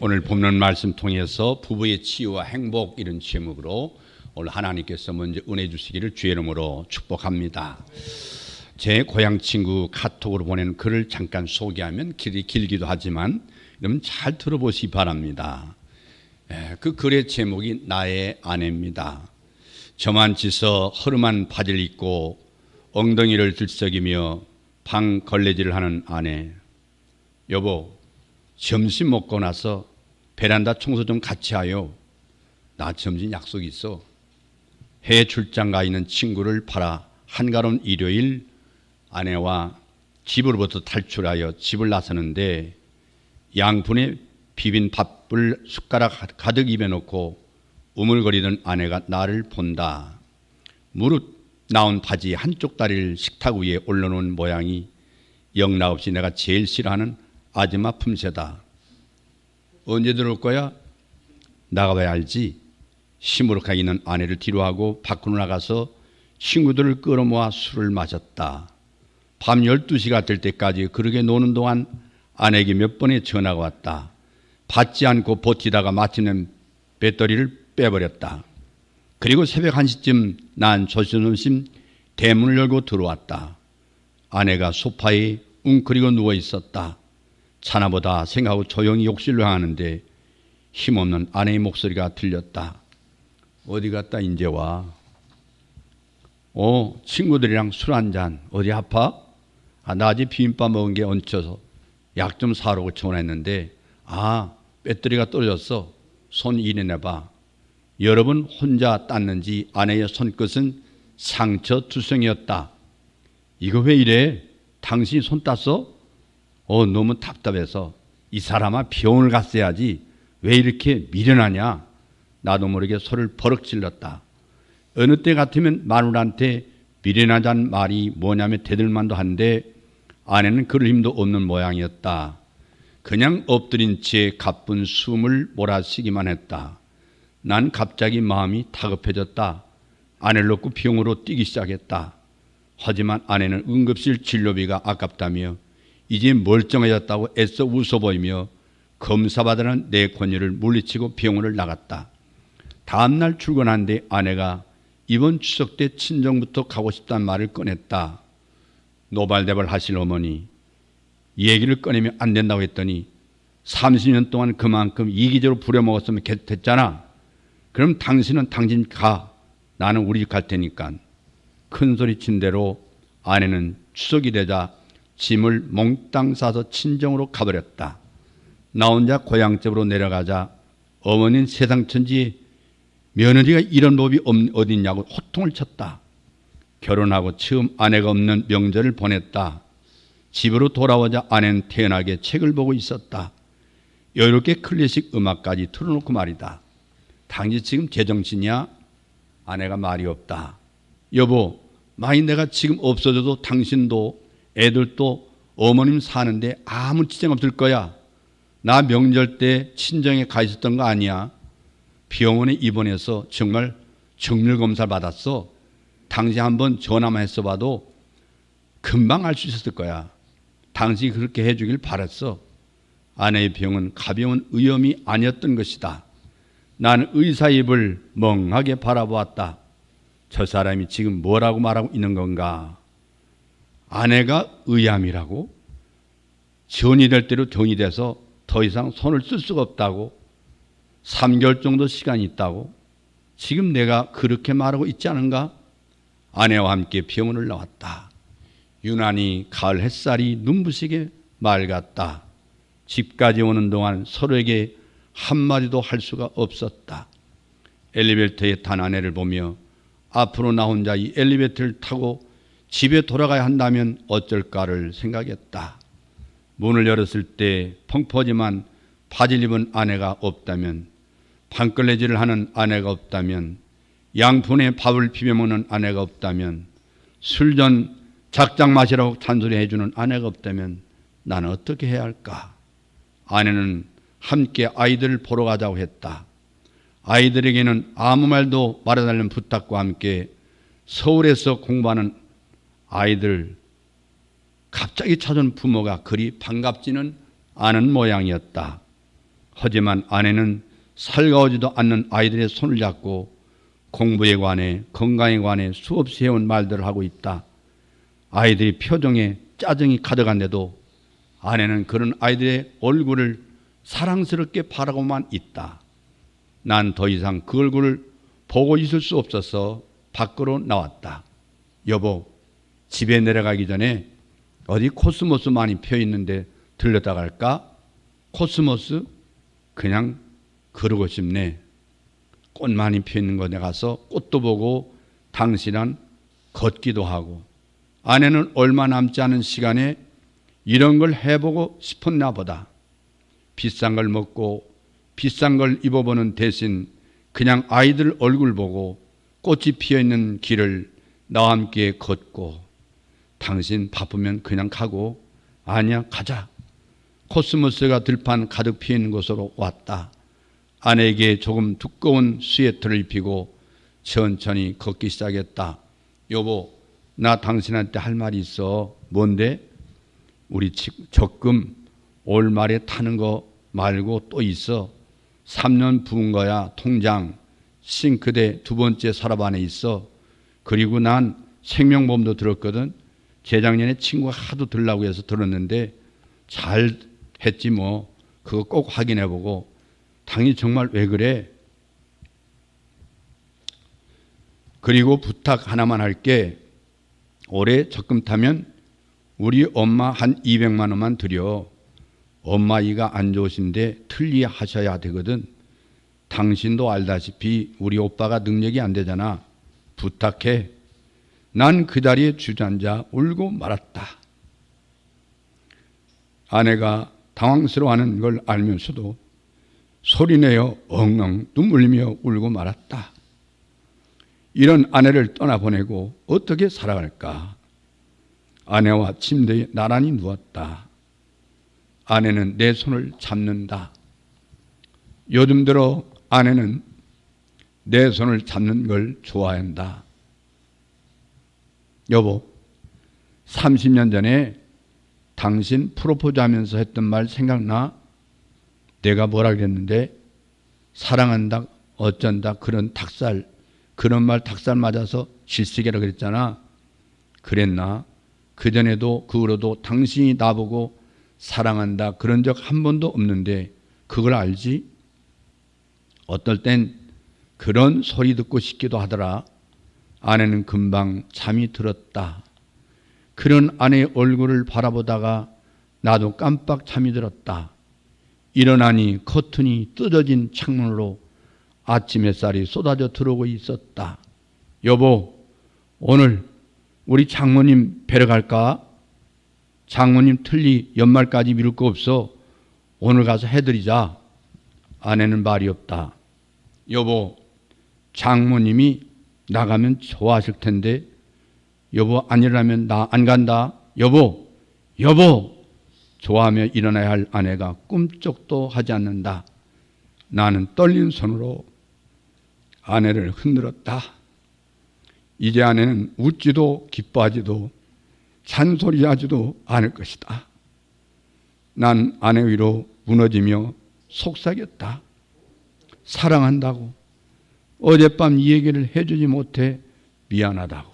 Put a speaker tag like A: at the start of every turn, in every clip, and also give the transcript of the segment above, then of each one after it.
A: 오늘 본문 말씀 통해서 부부의 치유와 행복 이런 제목으로 오늘 하나님께서 먼저 은혜 주시기를 주의 이름으로 축복합니다. 제 고향 친구 카톡으로 보낸 글을 잠깐 소개하면 길이 길기도 하지만 여러분 잘 들어보시기 바랍니다. 그 글의 제목이 나의 아내입니다. 저만치서 허름한 바지를 입고 엉덩이를 들썩이며 방 걸레질을 하는 아내. 여보, 점심 먹고 나서 베란다 청소 좀 같이 하요. 나 점심 약속 있어. 해외 출장 가 있는 친구를 팔아 한가로운 일요일 아내와 집으로부터 탈출하여 집을 나서는데 양푼에 비빈 밥을 숟가락 가득 입에 넣고 우물거리던 아내가 나를 본다. 무릇 나온 바지 한쪽 다리를 식탁 위에 올려놓은 모양이 영락없이 내가 제일 싫어하는 아줌마 품새다. 언제 들어올 거야? 나가봐야 알지. 시무룩하게 있는 아내를 뒤로하고 밖으로 나가서 친구들을 끌어모아 술을 마셨다. 밤 12시가 될 때까지 그렇게 노는 동안 아내에게 몇 번의 전화가 왔다. 받지 않고 버티다가 마침내 배터리를 빼버렸다. 그리고 새벽 1시쯤 난 조심조심 대문을 열고 들어왔다. 아내가 소파에 웅크리고 누워 있었다. 자나보다 생각하고 조용히 욕실로 하는데 힘없는 아내의 목소리가 들렸다. 어디 갔다 이제 와? 친구들이랑 술 한잔. 어디 아파? 나 아직 비빔밥 먹은 게 얹혀서 약 좀 사오라고 전화했는데 배터리가 떨어졌어. 손 이내내봐. 여러 번 혼자 땄는지 아내의 손끝은 상처 투성이었다. 이거 왜 이래? 당신이 손 땄어? 너무 답답해서. 이 사람아, 병원을 갔어야지. 왜 이렇게 미련하냐? 나도 모르게 소리를 버럭 질렀다. 어느 때 같으면 마누라한테 미련하다는 말이 뭐냐며 대들만도 한데 아내는 그럴 힘도 없는 모양이었다. 그냥 엎드린 채 가쁜 숨을 몰아쉬기만 했다. 난 갑자기 마음이 다급해졌다. 아내를 놓고 병으로 뛰기 시작했다. 하지만 아내는 응급실 진료비가 아깝다며 이제 멀쩡해졌다고 애써 웃어 보이며 검사받으라는 내 권유를 물리치고 병원을 나갔다. 다음날 출근하는데 아내가 이번 추석 때 친정부터 가고 싶다는 말을 꺼냈다. 노발대발 하실 어머니, 이 얘기를 꺼내면 안 된다고 했더니 30년 동안 그만큼 이기적으로 부려먹었으면 됐잖아. 그럼 당신은 당신 가. 나는 우리 집 갈 테니까. 큰소리 친 대로 아내는 추석이 되자 짐을 몽땅 싸서 친정으로 가버렸다. 나 혼자 고향집으로 내려가자 어머니는 세상천지 며느리가 이런 법이 어디 있냐고 호통을 쳤다. 결혼하고 처음 아내가 없는 명절을 보냈다. 집으로 돌아오자 아내는 태연하게 책을 보고 있었다. 여유롭게 클래식 음악까지 틀어놓고 말이다. 당신 지금 제정신이야? 아내가 말이 없다. 여보, 만약 내가 지금 없어져도 당신도 애들도 어머님 사는데 아무 지장 없을 거야. 나 명절 때 친정에 가 있었던 거 아니야. 병원에 입원해서 정말 정밀검사를 받았어. 당신 한번 전화만 했어 봐도 금방 알 수 있었을 거야. 당신이 그렇게 해주길 바랐어. 아내의 병은 가벼운 의염이 아니었던 것이다. 나는 의사 입을 멍하게 바라보았다. 저 사람이 지금 뭐라고 말하고 있는 건가? 아내가 의암이라고? 전이 될 대로 전이 돼서 더 이상 손을 쓸 수가 없다고? 3개월 정도 시간이 있다고? 지금 내가 그렇게 말하고 있지 않은가? 아내와 함께 병원을 나왔다. 유난히 가을 햇살이 눈부시게 맑았다. 집까지 오는 동안 서로에게 한마디도 할 수가 없었다. 엘리베이터에 탄 아내를 보며 앞으로 나 혼자 이 엘리베이터를 타고 집에 돌아가야 한다면 어쩔까를 생각했다. 문을 열었을 때 펑퍼짐한 바지를 입은 아내가 없다면, 방걸레질을 하는 아내가 없다면, 양푼에 밥을 비벼 먹는 아내가 없다면, 술전 작작 마시라고 잔소리 해주는 아내가 없다면 나는 어떻게 해야 할까? 아내는 함께 아이들을 보러 가자고 했다. 아이들에게는 아무 말도 말해달라는 부탁과 함께 서울에서 공부하는 아이들 갑자기 찾은 부모가 그리 반갑지는 않은 모양이었다. 하지만 아내는 살가워지도 않는 아이들의 손을 잡고 공부에 관해 건강에 관해 수없이 해온 말들을 하고 있다. 아이들이 표정에 짜증이 가득한데도 아내는 그런 아이들의 얼굴을 사랑스럽게 바라고만 있다. 난 더 이상 그 얼굴을 보고 있을 수 없어서 밖으로 나왔다. 여보, 집에 내려가기 전에 어디 코스모스 많이 펴 있는데 들렀다 갈까? 코스모스? 그냥 그러고 싶네. 꽃 많이 펴 있는 곳에 가서 꽃도 보고 당신은 걷기도 하고. 아내는 얼마 남지 않은 시간에 이런 걸 해보고 싶었나 보다. 비싼 걸 먹고 비싼 걸 입어보는 대신 그냥 아이들 얼굴 보고 꽃이 피어있는 길을 나와 함께 걷고, 당신 바쁘면 그냥 가고, 아니야 가자. 코스모스가 들판 가득 피어있는 곳으로 왔다. 아내에게 조금 두꺼운 스웨터를 입히고 천천히 걷기 시작했다. 여보, 나 당신한테 할 말이 있어. 뭔데? 우리 적금 올 말에 타는 거 말고 또 있어. 3년 부은 거야. 통장 싱크대 2번째 서랍 안에 있어. 그리고 난 생명보험도 들었거든. 재작년에 친구가 하도 들라고 해서 들었는데 잘 했지 뭐. 그거 꼭 확인해보고. 당이 정말 왜 그래? 그리고 부탁 하나만 할게. 올해 적금 타면 우리 엄마 한 200만 원만 드려. 엄마 이가 안 좋으신데 틀리 하셔야 되거든. 당신도 알다시피 우리 오빠가 능력이 안 되잖아. 부탁해. 난 그 자리에 주저앉아 울고 말았다. 아내가 당황스러워하는 걸 알면서도 소리내어 엉엉 눈물 흘리며 울고 말았다. 이런 아내를 떠나보내고 어떻게 살아갈까? 아내와 침대에 나란히 누웠다. 아내는 내 손을 잡는다. 요즘 들어 아내는 내 손을 잡는 걸 좋아한다. 여보, 30년 전에 당신 프로포즈 하면서 했던 말 생각나? 내가 뭐라 그랬는데? 사랑한다, 어쩐다, 그런 닭살, 그런 말 닭살 맞아서 질색이라 그랬잖아. 그랬나? 그전에도 그 후로도 당신이 나보고 사랑한다 그런 적 한 번도 없는데 그걸 알지? 어떨 땐 그런 소리 듣고 싶기도 하더라. 아내는 금방 잠이 들었다. 그런 아내의 얼굴을 바라보다가 나도 깜빡 잠이 들었다. 일어나니 커튼이 뜯어진 창문으로 아침 햇살이 쏟아져 들어오고 있었다. 여보, 오늘 우리 장모님 뵈러 갈까? 장모님 틀리 연말까지 미룰 거 없어. 오늘 가서 해드리자. 아내는 말이 없다. 여보, 장모님이 나가면 좋아하실 텐데. 여보, 아니라면 나 안 간다. 여보, 여보! 좋아하며 일어나야 할 아내가 꿈쩍도 하지 않는다. 나는 떨린 손으로 아내를 흔들었다. 이제 아내는 웃지도 기뻐하지도 잔소리하지도 않을 것이다. 난 아내 위로 무너지며 속삭였다. 사랑한다고. 어젯밤 이 얘기를 해주지 못해 미안하다고.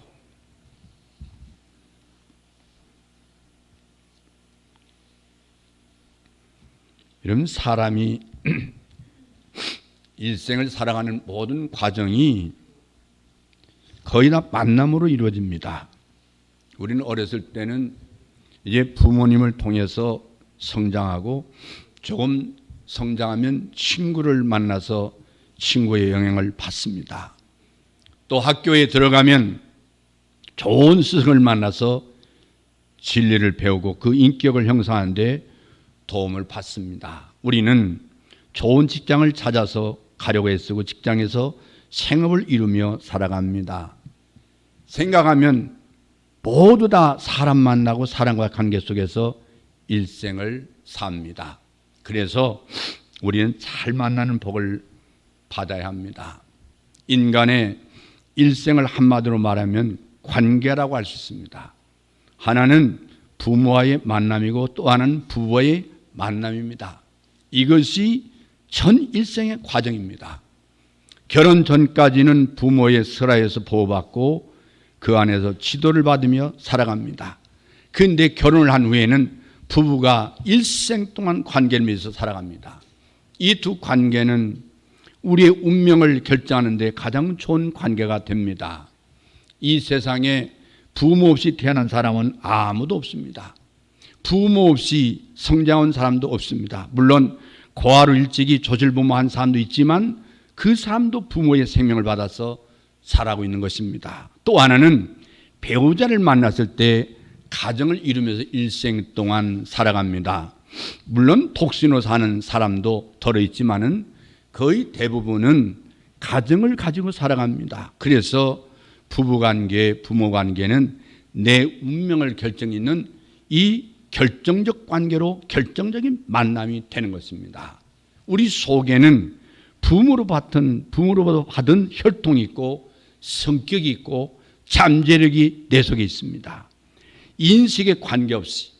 A: 이런 사람이 일생을 살아가는 모든 과정이 거의 다 만남으로 이루어집니다. 우리는 어렸을 때는 이제 부모님을 통해서 성장하고 조금 성장하면 친구를 만나서 친구의 영향을 받습니다. 또 학교에 들어가면 좋은 스승을 만나서 진리를 배우고 그 인격을 형성하는 데 도움을 받습니다. 우리는 좋은 직장을 찾아서 가려고 애쓰고 직장에서 생업을 이루며 살아갑니다. 생각하면 모두 다 사람 만나고 사람과 관계 속에서 일생을 삽니다. 그래서 우리는 잘 만나는 복을 받아야 합니다. 인간의 일생을 한마디로 말하면 관계라고 할 수 있습니다. 하나는 부모와의 만남이고 또 하나는 부부와의 만남입니다. 이것이 전 일생의 과정입니다. 결혼 전까지는 부모의 설하에서 보호받고 그 안에서 지도를 받으며 살아갑니다. 그런데 결혼을 한 후에는 부부가 일생 동안 관계를 맺어서 살아갑니다. 이 두 관계는 우리의 운명을 결정하는 데 가장 좋은 관계가 됩니다. 이 세상에 부모 없이 태어난 사람은 아무도 없습니다. 부모 없이 성장한 사람도 없습니다. 물론 고아로 일찍이 조실부모한 사람도 있지만 그 사람도 부모의 생명을 받아서 살아가고 있는 것입니다. 또 하나는 배우자를 만났을 때 가정을 이루면서 일생 동안 살아갑니다. 물론 독신으로 사는 사람도 들어있지만은 거의 대부분은 가정을 가지고 살아갑니다. 그래서 부부관계, 부모관계는 내 운명을 결정짓는 이 결정적 관계로 결정적인 만남이 되는 것입니다. 우리 속에는 부모로부터 받은 혈통이 있고 성격이 있고 잠재력이 내 속에 있습니다. 인식에 관계없이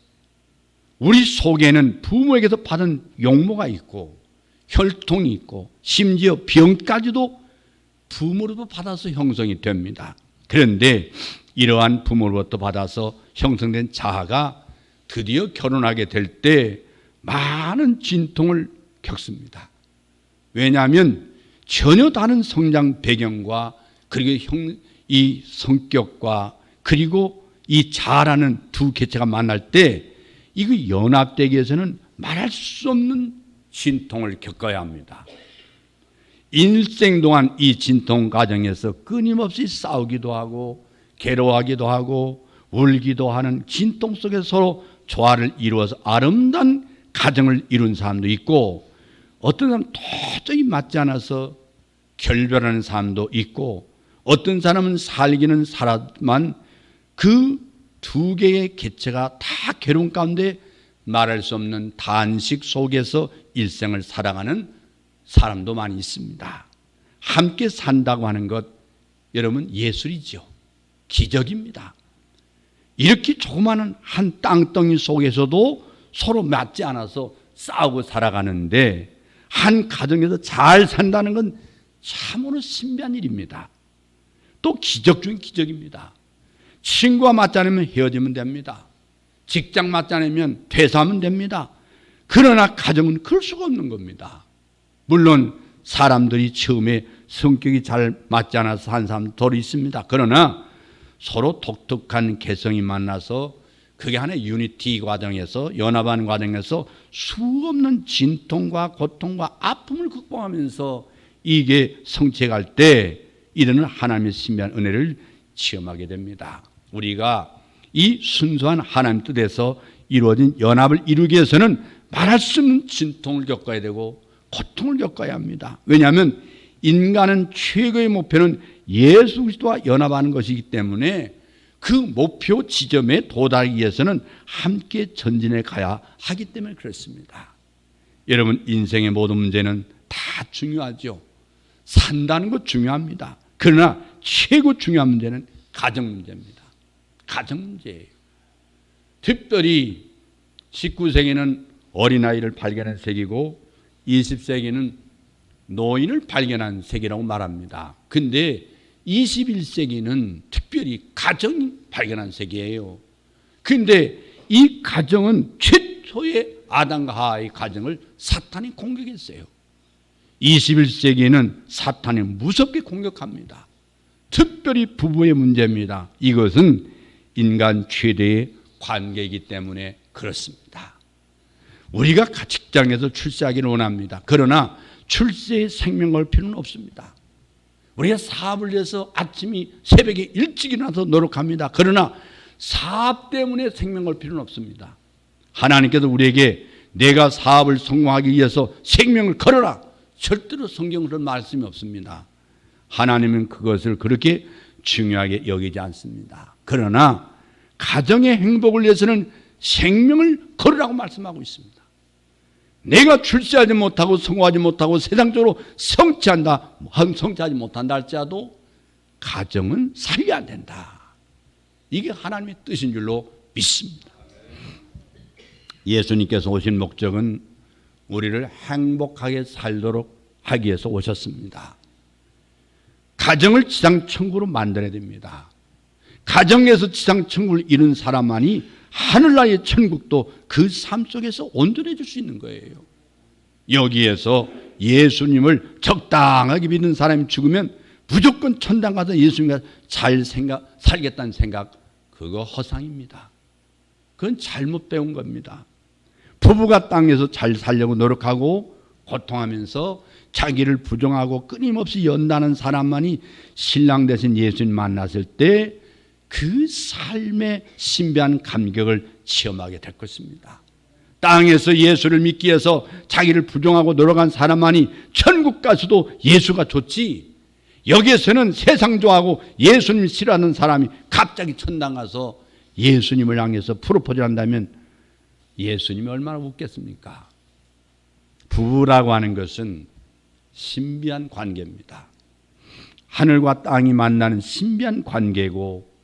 A: 우리 속에는 부모에게서 받은 용모가 있고 혈통이 있고 심지어 병까지도 부모로부터 받아서 형성이 됩니다. 그런데 이러한 부모로부터 받아서 형성된 자아가 드디어 결혼하게 될 때 많은 진통을 겪습니다. 왜냐하면 전혀 다른 성장 배경과 그리고 이 성격과 그리고 이 자아라는 두 개체가 만날 때 이거 연합되기 위해서는 말할 수 없는 진통을 겪어야 합니다. 일생 동안 이 진통 과정에서 끊임없이 싸우기도 하고 괴로워하기도 하고 울기도 하는 진통 속에서 서로 조화를 이루어서 아름다운 가정을 이룬 사람도 있고 어떤 사람은 도저히 맞지 않아서 결별하는 사람도 있고 어떤 사람은 살기는 살았지만 그 두 개의 개체가 다 괴로운 가운데 말할 수 없는 단식 속에서 일생을 살아가는 사람도 많이 있습니다. 함께 산다고 하는 것 여러분 예술이죠. 기적입니다. 이렇게 조그마한 한 땅덩이 속에서도 서로 맞지 않아서 싸우고 살아가는데 한 가정에서 잘 산다는 건 참으로 신비한 일입니다. 또 기적 중인 기적입니다. 친구와 맞지 않으면 헤어지면 됩니다. 직장 맞지 않으면 퇴사하면 됩니다. 그러나 가정은 그럴 수가 없는 겁니다. 물론 사람들이 처음에 성격이 잘 맞지 않아서 한 사람도 있습니다. 그러나 서로 독특한 개성이 만나서 그게 하나의 유니티 과정에서 연합하는 과정에서 수없는 진통과 고통과 아픔을 극복하면서 이게 성취해갈 때 이르는 하나님의 신비한 은혜를 체험하게 됩니다. 우리가 이 순수한 하나님 뜻에서 이루어진 연합을 이루기 위해서는 말할 수 없는 진통을 겪어야 되고 고통을 겪어야 합니다. 왜냐하면 인간은 최고의 목표는 예수 그리스도와 연합하는 것이기 때문에 그 목표 지점에 도달하기 위해서는 함께 전진해 가야 하기 때문에 그렇습니다. 여러분 인생의 모든 문제는 다 중요하죠. 산다는 것 중요합니다. 그러나 최고 중요한 문제는 가정 문제입니다. 가정 문제예요. 특별히 19세기는 어린아이를 발견한 세기고 20세기는 노인을 발견한 세기라고 말합니다. 근데 21세기는 특별히 가정이 발견한 세기예요. 근데 이 가정은 최초의 아담과 하와의 가정을 사탄이 공격했어요. 21세기는 사탄이 무섭게 공격합니다. 특별히 부부의 문제입니다. 이것은 인간 최대의 관계이기 때문에 그렇습니다. 우리가 직장에서 출세하기를 원합니다. 그러나 출세에 생명 걸 필요는 없습니다. 우리가 사업을 위해서 아침이 새벽에 일찍 일어나서 노력합니다. 그러나 사업 때문에 생명 걸 필요는 없습니다. 하나님께서 우리에게 내가 사업을 성공하기 위해서 생명을 걸어라. 절대로 성경에 그런 말씀이 없습니다. 하나님은 그것을 그렇게 중요하게 여기지 않습니다. 그러나 가정의 행복을 위해서는 생명을 걸으라고 말씀하고 있습니다. 내가 출세하지 못하고 성공하지 못하고 세상적으로 성취하지 못한다 할지라도 가정은 살려야 된다. 이게 하나님의 뜻인 줄로 믿습니다. 예수님께서 오신 목적은 우리를 행복하게 살도록 하기 위해서 오셨습니다. 가정을 지상천국으로 만들어야 됩니다. 가정에서 지상천국을 이룬 사람만이 하늘나라의 천국도 그 삶 속에서 온전해질 수 있는 거예요. 여기에서 예수님을 적당하게 믿는 사람이 죽으면 무조건 천당 가서 예수님과 잘 살겠다는 생각, 그거 허상입니다. 그건 잘못 배운 겁니다. 부부가 땅에서 잘 살려고 노력하고 고통하면서 자기를 부정하고 끊임없이 연다는 사람만이 신랑 대신 예수님 만났을 때 그 삶의 신비한 감격을 체험하게 될 것입니다. 땅에서 예수를 믿기 위해서 자기를 부정하고 노력한 사람만이 천국 가서도 예수가 좋지, 여기에서는 세상 좋아하고 예수님 싫어하는 사람이 갑자기 천당 가서 예수님을 향해서 프로포즈를 한다면 예수님이 얼마나 웃겠습니까? 부부라고 하는 것은 신비한 관계입니다. 하늘과 땅이 만나는 신비한 관계고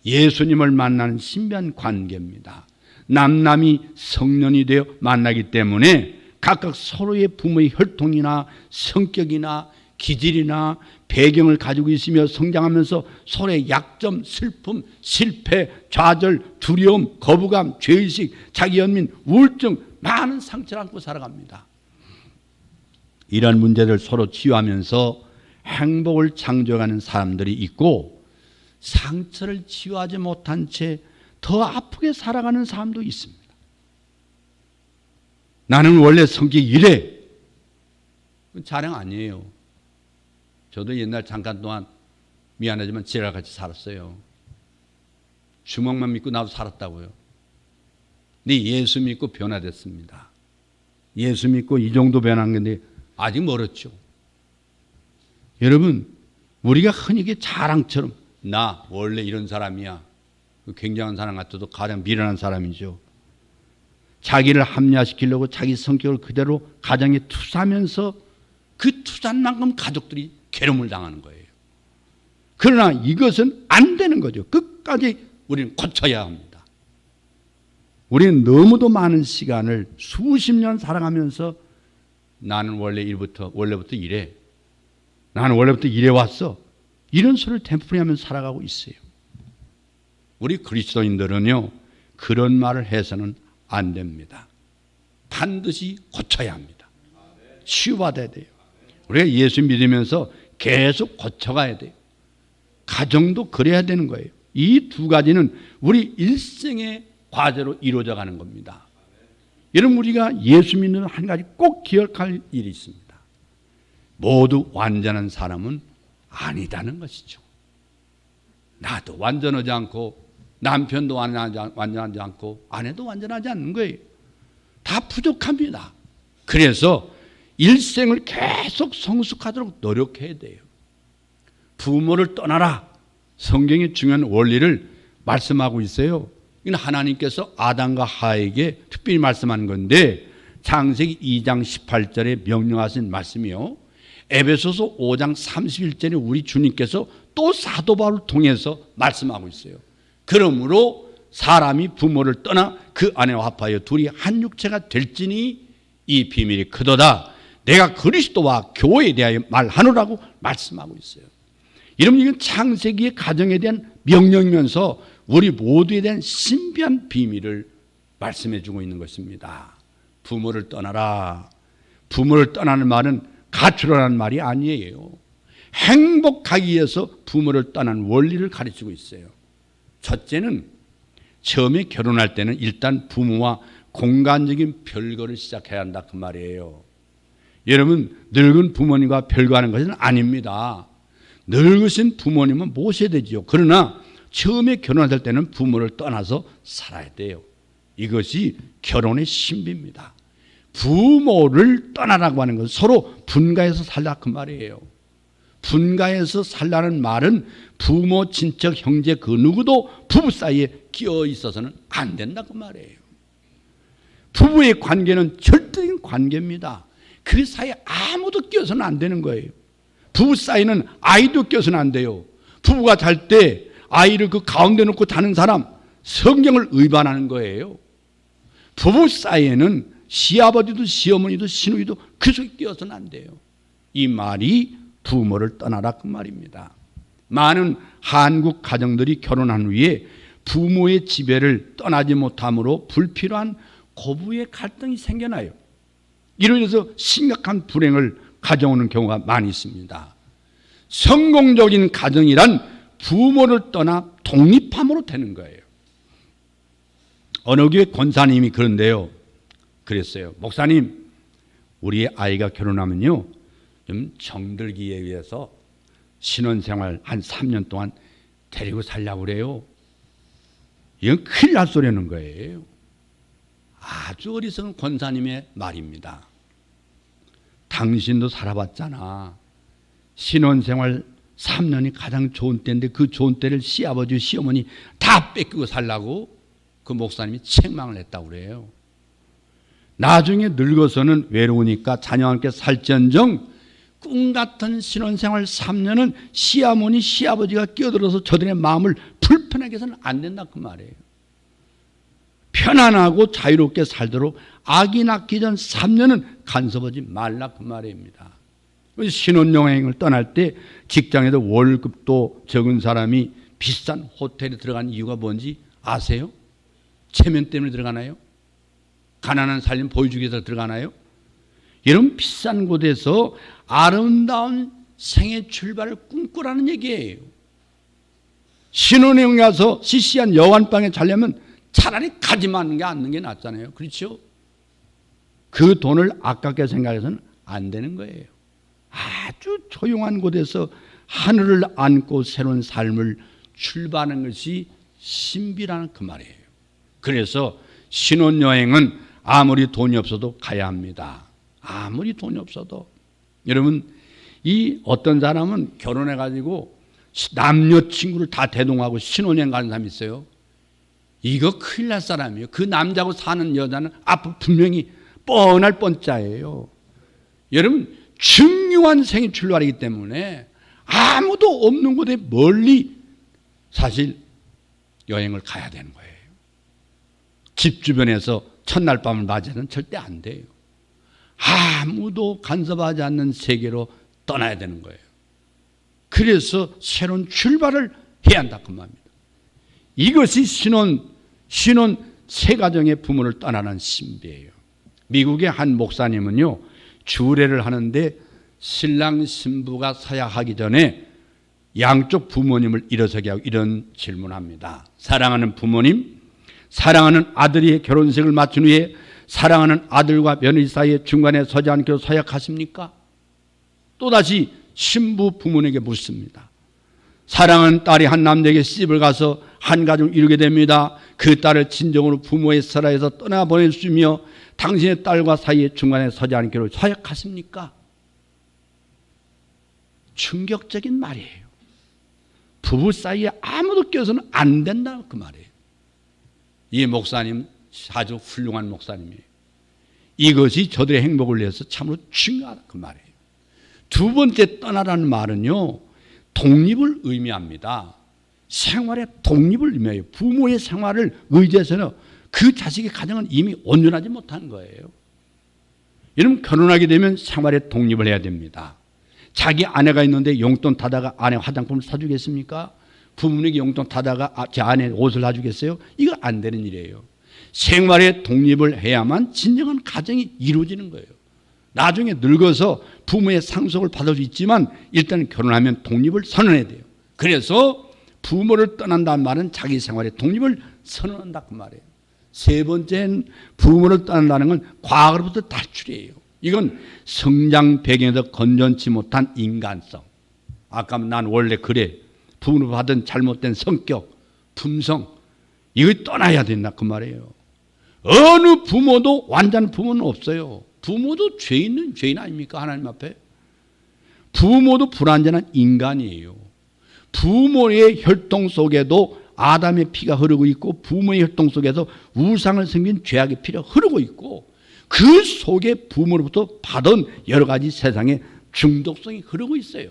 A: 예수님을 만나는 신비한 관계입니다. 남남이 성년이 되어 만나기 때문에 각각 서로의 부모의 혈통이나 성격이나 기질이나 배경을 가지고 있으며 성장하면서 서로의 약점, 슬픔, 실패, 좌절, 두려움, 거부감, 죄의식, 자기연민, 우울증, 많은 상처를 안고 살아갑니다. 이런 문제들 서로 치유하면서 행복을 창조하는 사람들이 있고, 상처를 치유하지 못한 채 더 아프게 살아가는 사람도 있습니다. 나는 원래 성격이 이래. 자랑 아니에요. 저도 옛날 잠깐 동안 미안하지만 지랄 같이 살았어요. 주먹만 믿고 나도 살았다고요. 근데 예수 믿고 변화됐습니다. 예수 믿고 이 정도 변한 건데 아직 멀었죠. 여러분, 우리가 흔히 자랑처럼 나 원래 이런 사람이야, 굉장한 사람 같아도 가장 미련한 사람이죠. 자기를 합리화시키려고 자기 성격을 그대로 가정에 투사하면서 그 투자한 만큼 가족들이 괴로움을 당하는 거예요. 그러나 이것은 안 되는 거죠. 끝까지 우리는 고쳐야 합니다. 우리는 너무도 많은 시간을 수십 년 살아가면서 나는 원래부터 이래, 나는 원래부터 이래 왔어, 이런 소리를 되풀이하면서 살아가고 있어요. 우리 그리스도인들은요, 그런 말을 해서는 안 됩니다. 반드시 고쳐야 합니다. 치유받아야 돼요. 우리가 예수 믿으면서 계속 고쳐가야 돼요. 가정도 그래야 되는 거예요. 이 두 가지는 우리 일생의 과제로 이루어져 가는 겁니다. 여러분, 우리가 예수 믿는 한 가지 꼭 기억할 일이 있습니다. 모두 완전한 사람은 아니다는 것이죠. 나도 완전하지 않고 남편도 완전하지 않고 아내도 완전하지 않는 거예요. 다 부족합니다. 그래서 일생을 계속 성숙하도록 노력해야 돼요. 부모를 떠나라, 성경의 중요한 원리를 말씀하고 있어요. 이건 하나님께서 아담과 하와에게 특별히 말씀한 건데, 창세기 2장 18절에 명령하신 말씀이요, 에베소서 5장 31절에 우리 주님께서 또 사도 바울을 통해서 말씀하고 있어요. 그러므로 사람이 부모를 떠나 그 아내와 합하여 둘이 한 육체가 될지니 이 비밀이 크도다. 내가 그리스도와 교회에 대하여 말하노라고 말씀하고 있어요. 여러분, 이건 창세기의 가정에 대한 명령이면서 우리 모두에 대한 신비한 비밀을 말씀해 주고 있는 것입니다. 부모를 떠나라. 부모를 떠나는 말은 가출하라는 말이 아니에요. 행복하기 위해서 부모를 떠난 원리를 가르치고 있어요. 첫째는 처음에 결혼할 때는 일단 부모와 공간적인 별거를 시작해야 한다, 그 말이에요. 여러분, 늙은 부모님과 별거하는 것은 아닙니다. 늙으신 부모님은 모셔야 되죠. 그러나 처음에 결혼할 때는 부모를 떠나서 살아야 돼요. 이것이 결혼의 신비입니다. 부모를 떠나라고 하는 것은 서로 분가해서 살라, 그 말이에요. 분가해서 살라는 말은 부모, 친척, 형제 그 누구도 부부 사이에 끼어 있어서는 안 된다, 그 말이에요. 부부의 관계는 절대적인 관계입니다. 그 사이에 아무도 끼어서는 안 되는 거예요. 부부 사이는 아이도 끼어서는 안 돼요. 부부가 잘 때 아이를 그 가운데 놓고 자는 사람 성경을 위반하는 거예요. 부부 사이에는 시아버지도 시어머니도 시누이도 그 속에 끼어서는 안 돼요. 이 말이 부모를 떠나라 그 말입니다. 많은 한국 가정들이 결혼한 후에 부모의 지배를 떠나지 못함으로 불필요한 고부의 갈등이 생겨나요. 이로 인해서 심각한 불행을 가져오는 경우가 많이 있습니다. 성공적인 가정이란 부모를 떠나 독립함으로 되는 거예요. 어느 교회 권사님이 그런데요. 그랬어요. 목사님, 우리 아이가 결혼하면요, 좀 정들기에 의해서 신혼생활 한 3년 동안 데리고 살려고 그래요. 이건 큰일 날 소리는 거예요. 아주 어리석은 권사님의 말입니다. 당신도 살아봤잖아. 신혼생활 3년이 가장 좋은 때인데 그 좋은 때를 시아버지 시어머니 다 뺏기고 살라고 그 목사님이 책망을 했다고 그래요. 나중에 늙어서는 외로우니까 자녀와 함께 살지언정 꿈같은 신혼생활 3년은 시어머니 시아버지가 끼어들어서 저들의 마음을 불편하게 해서는 안 된다 그 말이에요. 편안하고 자유롭게 살도록 아기 낳기 전 3년은 간섭하지 말라 그 말입니다. 신혼여행을 떠날 때 직장에서 월급도 적은 사람이 비싼 호텔에 들어간 이유가 뭔지 아세요? 체면 때문에 들어가나요? 가난한 살림 보여주기 위해서 들어가나요? 이런 비싼 곳에서 아름다운 생애 출발을 꿈꾸라는 얘기예요. 신혼여행 가서 시시한 여관방에 자려면 차라리 가지 마는 게 않는 게 낫잖아요. 그렇죠? 그 돈을 아깝게 생각해서는 안 되는 거예요. 아주 조용한 곳에서 하늘을 안고 새로운 삶을 출발하는 것이 신비라는 그 말이에요. 그래서 신혼여행은 아무리 돈이 없어도 가야 합니다. 아무리 돈이 없어도. 여러분, 이 어떤 사람은 결혼해가지고 남녀친구를 다 대동하고 신혼여행 가는 사람이 있어요. 이거 큰일 날 사람이에요. 그 남자하고 사는 여자는 앞으로 분명히 뻔할 뻔짜예요. 여러분, 중요한 생애 출발이기 때문에 아무도 없는 곳에 멀리 사실 여행을 가야 되는 거예요. 집 주변에서 첫날 밤을 맞이는 절대 안 돼요. 아무도 간섭하지 않는 세계로 떠나야 되는 거예요. 그래서 새로운 출발을 해야 한다 그 말입니다. 이것이 신혼 새 가정의 부모를 떠나는 신비예요. 미국의 한 목사님은요, 주례를 하는데 신랑 신부가 서약하기 전에 양쪽 부모님을 일어서게 하고 이런 질문합니다. 사랑하는 부모님, 사랑하는 아들이 결혼식을 마친 후에 사랑하는 아들과 며느리 사이에 중간에 서지 않기로 서약하십니까? 또다시 신부 부모님에게 묻습니다. 사랑하는 딸이 한 남자에게 시집을 가서 한 가족을 이루게 됩니다. 그 딸을 진정으로 부모의 설화에서 떠나보내주시며 당신의 딸과 사이에 중간에 서지 않기로 서약하십니까? 충격적인 말이에요. 부부 사이에 아무도 껴서는 안 된다 그 말이에요. 이 목사님 아주 훌륭한 목사님이에요. 이것이 저들의 행복을 위해서 참으로 중요하다 그 말이에요. 두 번째 떠나라는 말은요, 독립을 의미합니다. 생활의 독립을 의미해요. 부모의 생활을 의지해서는 그 자식의 가정은 이미 온전하지 못한 거예요. 여러분, 결혼하게 되면 생활의 독립을 해야 됩니다. 자기 아내가 있는데 용돈 타다가 아내 화장품을 사주겠습니까? 부모님에게 용돈 타다가 제 아내 옷을 사주겠어요? 이거 안 되는 일이에요. 생활의 독립을 해야만 진정한 가정이 이루어지는 거예요. 나중에 늙어서 부모의 상속을 받을 수 있지만 일단 결혼하면 독립을 선언해야 돼요. 그래서 부모를 떠난다는 말은 자기 생활의 독립을 선언한다 그 말이에요. 세 번째는 부모를 떠난다는 건 과거로부터 탈출이에요. 이건 성장 배경에서 건전치 못한 인간성. 아까 난 원래 그래. 부모로 받은 잘못된 성격, 품성, 이걸 떠나야 된다 그 말이에요. 어느 부모도 완전 부모는 없어요. 부모도 죄 있는 죄인 아닙니까? 하나님 앞에. 부모도 불완전한 인간이에요. 부모의 혈통 속에도 아담의 피가 흐르고 있고 부모의 혈통 속에서 우상을 섬긴 죄악의 피가 흐르고 있고 그 속에 부모로부터 받은 여러 가지 세상의 중독성이 흐르고 있어요.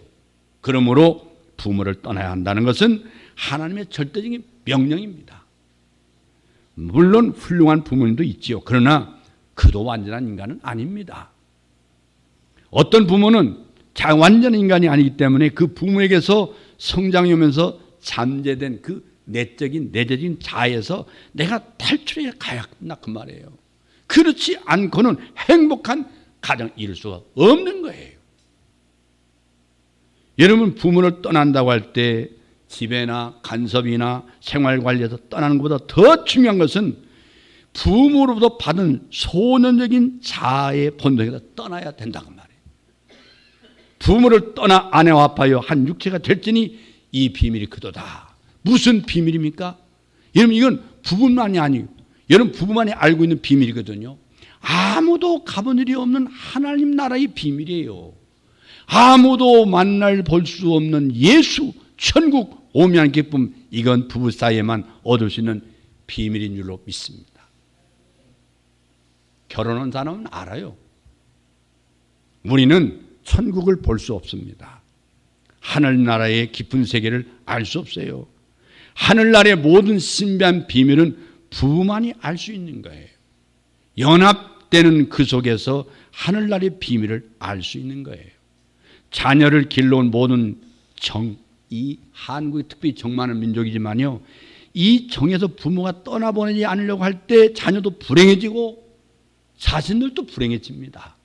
A: 그러므로 부모를 떠나야 한다는 것은 하나님의 절대적인 명령입니다. 물론 훌륭한 부모님도 있지요. 그러나 그도 완전한 인간은 아닙니다. 어떤 부모는 완전한 인간이 아니기 때문에 그 부모에게서 성장해 오면서 잠재된 그 내적인 자에서 내가 탈출해 가야 한다 그 말이에요. 그렇지 않고는 행복한 가정을 이룰 수가 없는 거예요. 여러분, 부모를 떠난다고 할 때 집에나 간섭이나 생활관리에서 떠나는 것보다 더 중요한 것은 부모로부터 받은 소년적인 자아의 본능에서 떠나야 된다고 말이에요. 부모를 떠나 아내와 아파요 한 육체가 될지니 이 비밀이 그도다. 무슨 비밀입니까? 여러분, 이건 부부만이 아니에요. 여러분, 부부만이 알고 있는 비밀이거든요. 아무도 가본 일이 없는 하나님 나라의 비밀이에요. 아무도 만날 볼 수 없는 예수, 천국, 오묘한 기쁨, 이건 부부 사이에만 얻을 수 있는 비밀인 줄로 믿습니다. 결혼한 사람은 알아요. 우리는 천국을 볼 수 없습니다. 하늘나라의 깊은 세계를 알 수 없어요. 하늘나라의 모든 신비한 비밀은 부부만이 알 수 있는 거예요. 연합되는 그 속에서 하늘나라의 비밀을 알 수 있는 거예요. 자녀를 길러온 모든 정, 이 한국이 특별히 정 많은 민족이지만요, 이 정에서 부모가 떠나보내지 않으려고 할 때 자녀도 불행해지고 자신들도 불행해집니다.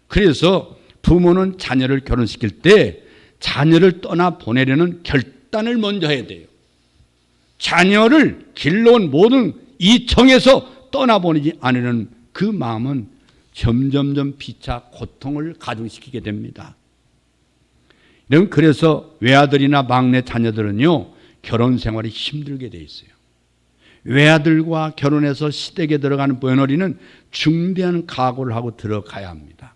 A: 그래서 부모는 자녀를 결혼시킬 때 자녀를 떠나보내려는 결단을 먼저 해야 돼요. 자녀를 길러온 모든 이 정에서 떠나보내지 않으려는 그 마음은 점점점 피차 고통을 가중시키게 됩니다. 그래서 외아들이나 막내 자녀들은요, 결혼 생활이 힘들게 돼 있어요. 외아들과 결혼해서 시댁에 들어가는 며느리는 중대한 각오를 하고 들어가야 합니다.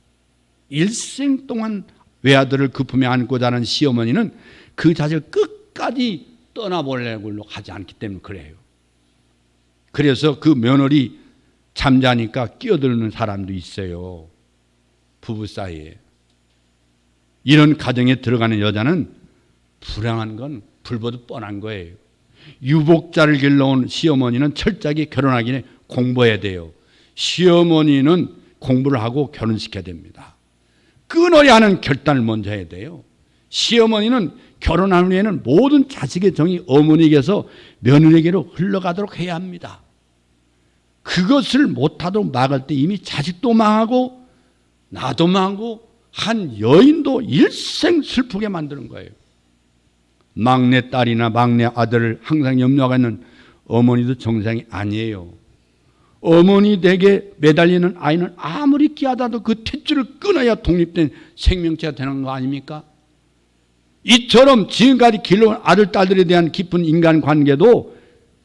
A: 일생 동안 외아들을 그 품에 안고 자란 시어머니는 그 자식을 끝까지 떠나보내려고 하지 않기 때문에 그래요. 그래서 그 며느리 잠자니까 끼어드는 사람도 있어요. 부부 사이에. 이런 가정에 들어가는 여자는 불행한 건 불보듯 뻔한 거예요. 유복자를 길러온 시어머니는 철저하게 결혼하기 전에 공부해야 돼요. 시어머니는 공부를 하고 결혼시켜야 됩니다. 끊어야 하는 결단을 먼저 해야 돼요. 시어머니는 결혼한 후에는 모든 자식의 정이 어머니에게서 며느리에게로 흘러가도록 해야 합니다. 그것을 못하도록 막을 때 이미 자식도 망하고 나도 망하고 한 여인도 일생 슬프게 만드는 거예요. 막내 딸이나 막내 아들을 항상 염려하고 있는 어머니도 정상이 아니에요. 어머니 댁에 매달리는 아이는 아무리 귀하다도 그 탯줄을 끊어야 독립된 생명체가 되는 거 아닙니까? 이처럼 지금까지 길러온 아들, 딸들에 대한 깊은 인간관계도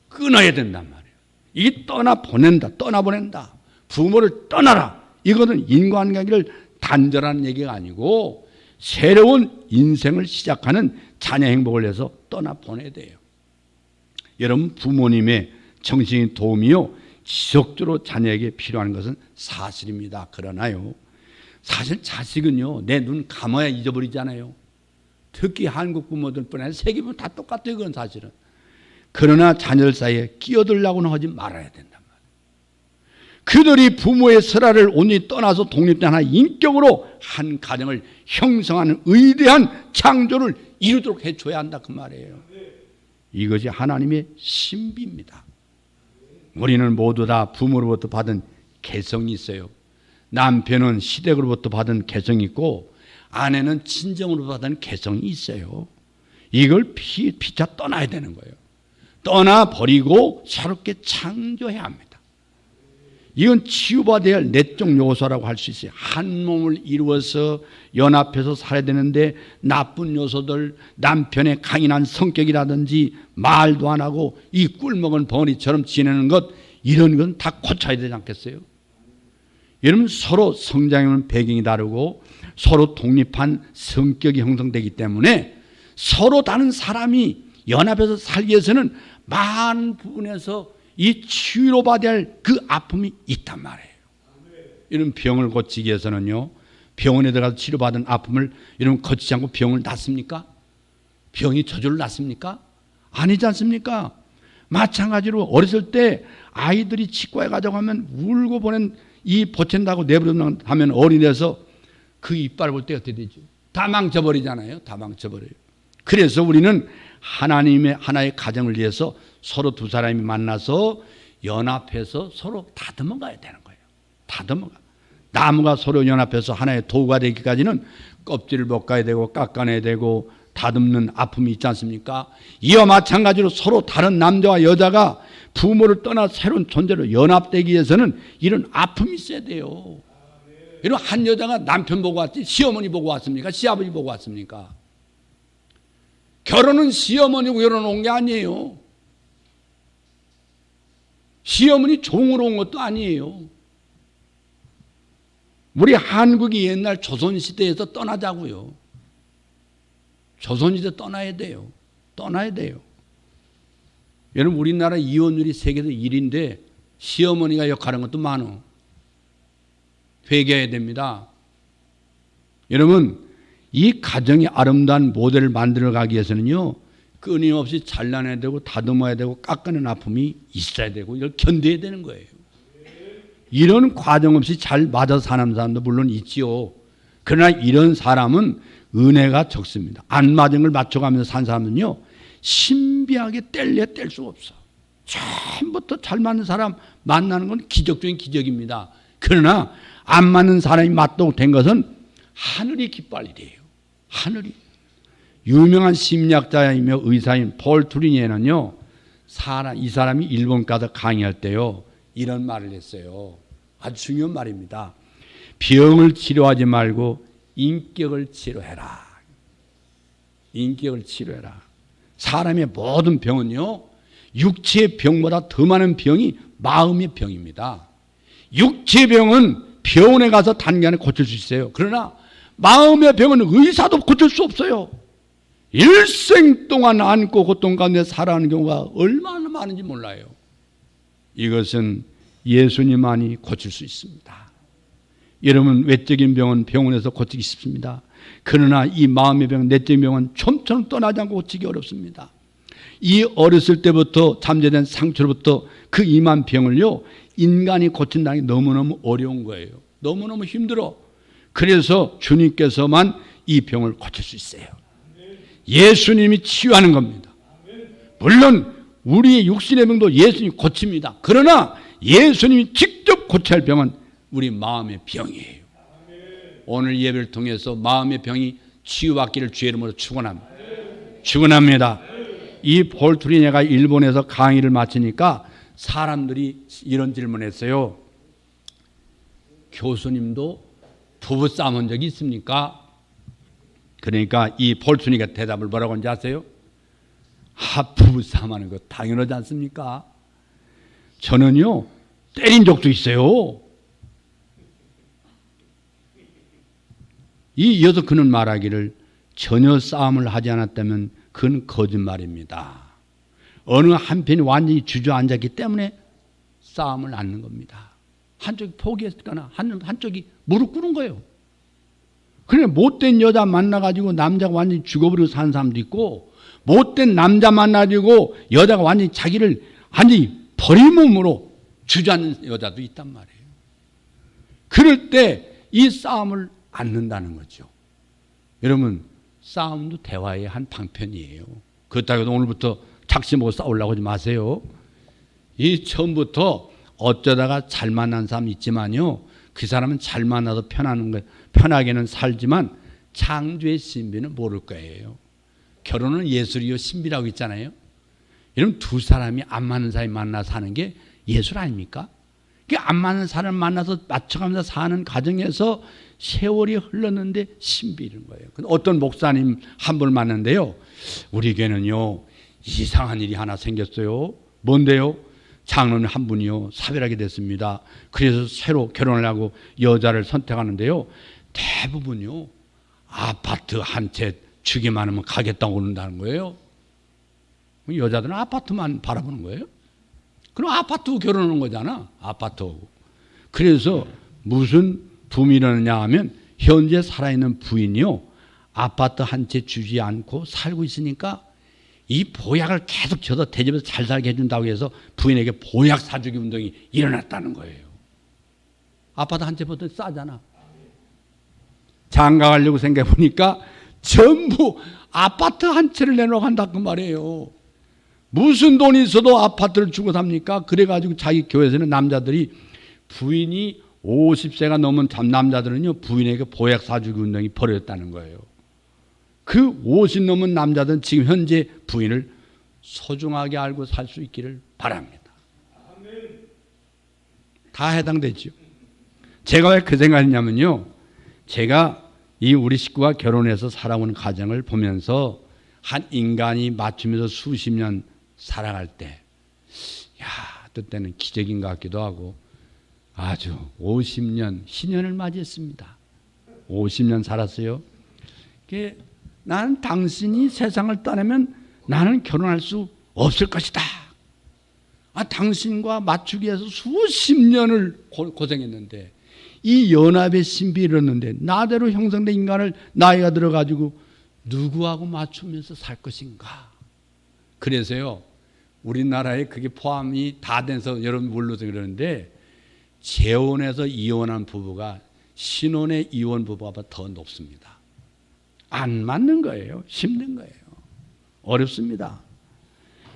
A: 끊어야 된단 말이에요. 이게 떠나보낸다. 부모를 떠나라. 이거는 인간관계를 단절하는 얘기가 아니고 새로운 인생을 시작하는 자녀 행복을 위해서 떠나보내야 돼요. 여러분, 부모님의 정신적인 도움이요, 지속적으로 자녀에게 필요한 것은 사실입니다. 그러나요, 사실 자식은요, 내 눈 감아야 잊어버리잖아요. 특히 한국 부모들뿐 아니라 세계 부모 다 똑같아요. 그건 사실은. 그러나 자녀들 사이에 끼어들려고는 하지 말아야 된단 말이에요. 그들이 부모의 설화를 온전히 떠나서 독립된 하나의 인격으로 한 가정을 형성하는 위대한 창조를 이루도록 해줘야 한다 그 말이에요. 이것이 하나님의 신비입니다. 우리는 모두 다 부모로부터 받은 개성이 있어요. 남편은 시댁으로부터 받은 개성이 있고 아내는 친정으로부터 받은 개성이 있어요. 이걸 피차 떠나야 되는 거예요. 떠나버리고 새롭게 창조해야 합니다. 이건 치유받아야 할 내적 요소라고 할 수 있어요. 한 몸을 이루어서 연합해서 살아야 되는데 나쁜 요소들, 남편의 강인한 성격이라든지 말도 안 하고 이 꿀먹은 벙어리처럼 지내는 것, 이런 건 다 고쳐야 되지 않겠어요? 여러분, 서로 성장하는 배경이 다르고 서로 독립한 성격이 형성되기 때문에 서로 다른 사람이 연합해서 살기 위해서는 많은 부분에서 이 치유로 받아야 할 그 아픔이 있단 말이에요. 이런 병을 고치기 위해서는요, 병원에 들어가서 치료받은 아픔을 여러분 고치지 않고 병을 낫습니까? 병이 저절로 낫습니까? 아니지 않습니까? 마찬가지로 어렸을 때 아이들이 치과에 가자고 하면 울고 보낸 이 보챈다고 내버려 하면 어린애서 그 이빨 볼 때 어떻게 되죠? 다 망쳐버리잖아요. 다 망쳐버려요. 그래서 우리는 하나님의 하나의 가정을 위해서 서로 두 사람이 만나서 연합해서 서로 다듬어 가야 되는 거예요. 다듬어 가. 나무가 서로 연합해서 하나의 도구가 되기까지는 껍질을 벗가야 되고 깎아내야 되고 다듬는 아픔이 있지 않습니까? 이와 마찬가지로 서로 다른 남자와 여자가 부모를 떠나 새로운 존재로 연합되기 위해서는 이런 아픔이 있어야 돼요. 이런 한 여자가 남편 보고 왔지 시어머니 보고 왔습니까? 시아버지 보고 왔습니까? 결혼은 시어머니고 결혼 온 게 아니에요. 시어머니 종으로 온 것도 아니에요. 우리 한국이 옛날 조선시대에서 떠나자고요. 조선시대 떠나야 돼요. 떠나야 돼요. 여러분 우리나라 이혼율이 세계에서 1위인데 시어머니가 역할한 것도 많어. 회개해야 됩니다. 여러분 이 가정의 아름다운 모델을 만들어 가기 위해서는요. 끊임없이 잘라내야 되고 다듬어야 되고 깎아내는 아픔이 있어야 되고 이걸 견뎌야 되는 거예요. 이런 과정 없이 잘 맞아 사는 사람도 물론 있지요. 그러나 이런 사람은 은혜가 적습니다. 안 맞은 걸 맞춰가면서 산 사람은요. 신비하게 뗄 수가 없어. 처음부터 잘 맞는 사람 만나는 건 기적적인 기적입니다. 그러나 안 맞는 사람이 맞도록 된 것은 하늘이 기뻐할 일이에요. 하늘이. 유명한 심리학자이며 의사인 폴 투리니에는요. 이 사람이 일본 가서 강의할 때요. 이런 말을 했어요. 아주 중요한 말입니다. 병을 치료하지 말고 인격을 치료해라. 인격을 치료해라. 사람의 모든 병은요. 육체의 병보다 더 많은 병이 마음의 병입니다. 육체의 병은 병원에 가서 단기간에 고칠 수 있어요. 그러나 마음의 병은 의사도 고칠 수 없어요. 일생 동안 안고 고통 가운데 살아가는 경우가 얼마나 많은지 몰라요. 이것은 예수님만이 고칠 수 있습니다. 여러분 외적인 병은 병원에서 고치기 쉽습니다. 그러나 이 마음의 병, 내적인 병은 좀처럼 떠나지 않고 고치기 어렵습니다. 이 어렸을 때부터 잠재된 상처로부터 그 임한 병을요 인간이 고친다는 게 너무너무 어려운 거예요. 너무너무 힘들어. 그래서 주님께서만 이 병을 고칠 수 있어요. 예수님이 치유하는 겁니다. 물론 우리의 육신의 병도 예수님이 고칩니다. 그러나 예수님이 직접 고쳐야 할 병은 우리 마음의 병이에요. 오늘 예배를 통해서 마음의 병이 치유받기를 주의 이름으로 축원합니다. 축원합니다. 이 폴 투리네가 일본에서 강의를 마치니까 사람들이 이런 질문을 했어요. 교수님도 부부싸움 한 적이 있습니까? 그러니까 이 폴 투리네가 대답을 뭐라고 하는지 아세요? 부부싸움 하는 거 당연하지 않습니까? 저는요 때린 적도 있어요. 이어서 그는 말하기를 전혀 싸움을 하지 않았다면 그건 거짓말입니다. 어느 한편이 완전히 주저앉았기 때문에 싸움을 낳는 겁니다. 한쪽이 포기했거나 한쪽이 무릎 꿇은 거예요. 그래 못된 여자 만나가지고 남자가 완전히 죽어버리고 사는 사람도 있고 못된 남자 만나가지고 여자가 완전히 자기를 완전히 버린 몸으로 주저앉는 여자도 있단 말이에요. 그럴 때 이 싸움을 않는다는 거죠. 여러분 싸움도 대화의 한 방편이에요. 그렇다고 해도 오늘부터 작심하고 싸우려고 하지 마세요. 이 처음부터 어쩌다가 잘 만난 사람 있지만요. 그 사람은 잘 만나서 편하게는 살지만 창조의 신비는 모를 거예요. 결혼은 예술이요 신비라고 있잖아요. 여러분 두 사람이 안 맞는 사람이 만나서 사는 게 예술 아닙니까? 안 맞는 사람 만나서 맞춰가면서 사는 과정에서 세월이 흘렀는데 신비인 거예요. 어떤 목사님 한 분을 만났는데요. 우리 교회는요 이상한 일이 하나 생겼어요. 뭔데요? 장로님 한 분이요 사별하게 됐습니다. 그래서 새로 결혼을 하고 여자를 선택하는데요. 대부분요 아파트 한 채 주기만 하면 가겠다고 그런다는 거예요. 여자들은 아파트만 바라보는 거예요. 그럼 아파트 결혼하는 거잖아. 아파트. 그래서 무슨 붐이 일어나냐 하면 현재 살아있는 부인이요 아파트 한 채 주지 않고 살고 있으니까 이 보약을 계속 줘서 대접해서 잘 살게 해준다고 해서 부인에게 보약 사주기 운동이 일어났다는 거예요. 아파트 한 채보다 싸잖아. 장가 가려고 생각해 보니까 전부 아파트 한 채를 내놓고 한다 그 말이에요. 무슨 돈이 있어도 아파트를 주고 삽니까? 그래가지고 자기 교회에서는 남자들이 부인이 50세가 넘은 남자들은요 부인에게 보약 사주기 운동이 벌어졌다는 거예요. 그 50 넘은 남자들은 지금 현재 부인을 소중하게 알고 살 수 있기를 바랍니다. 다 해당되죠. 제가 왜 그 생각했냐면요, 제가 이 우리 식구가 결혼해서 살아온 가정을 보면서 한 인간이 맞추면서 수십 년 살아갈 때, 야, 그때는 기적인 것 같기도 하고 아주 50년 신년을 맞이했습니다. 50년 살았어요. 나는 당신이 세상을 떠나면 나는 결혼할 수 없을 것이다. 당신과 맞추기 위해서 수십 년을 고생했는데 이 연합의 신비를 잃었는데 나대로 형성된 인간을 나이가 들어가지고 누구하고 맞추면서 살 것인가. 그래서요 우리나라에 그게 포함이 다 돼서 여러분 몰라서 그러는데 재혼해서 이혼한 부부가 신혼의 이혼 부부가 더 높습니다. 안 맞는 거예요. 힘든 거예요. 어렵습니다.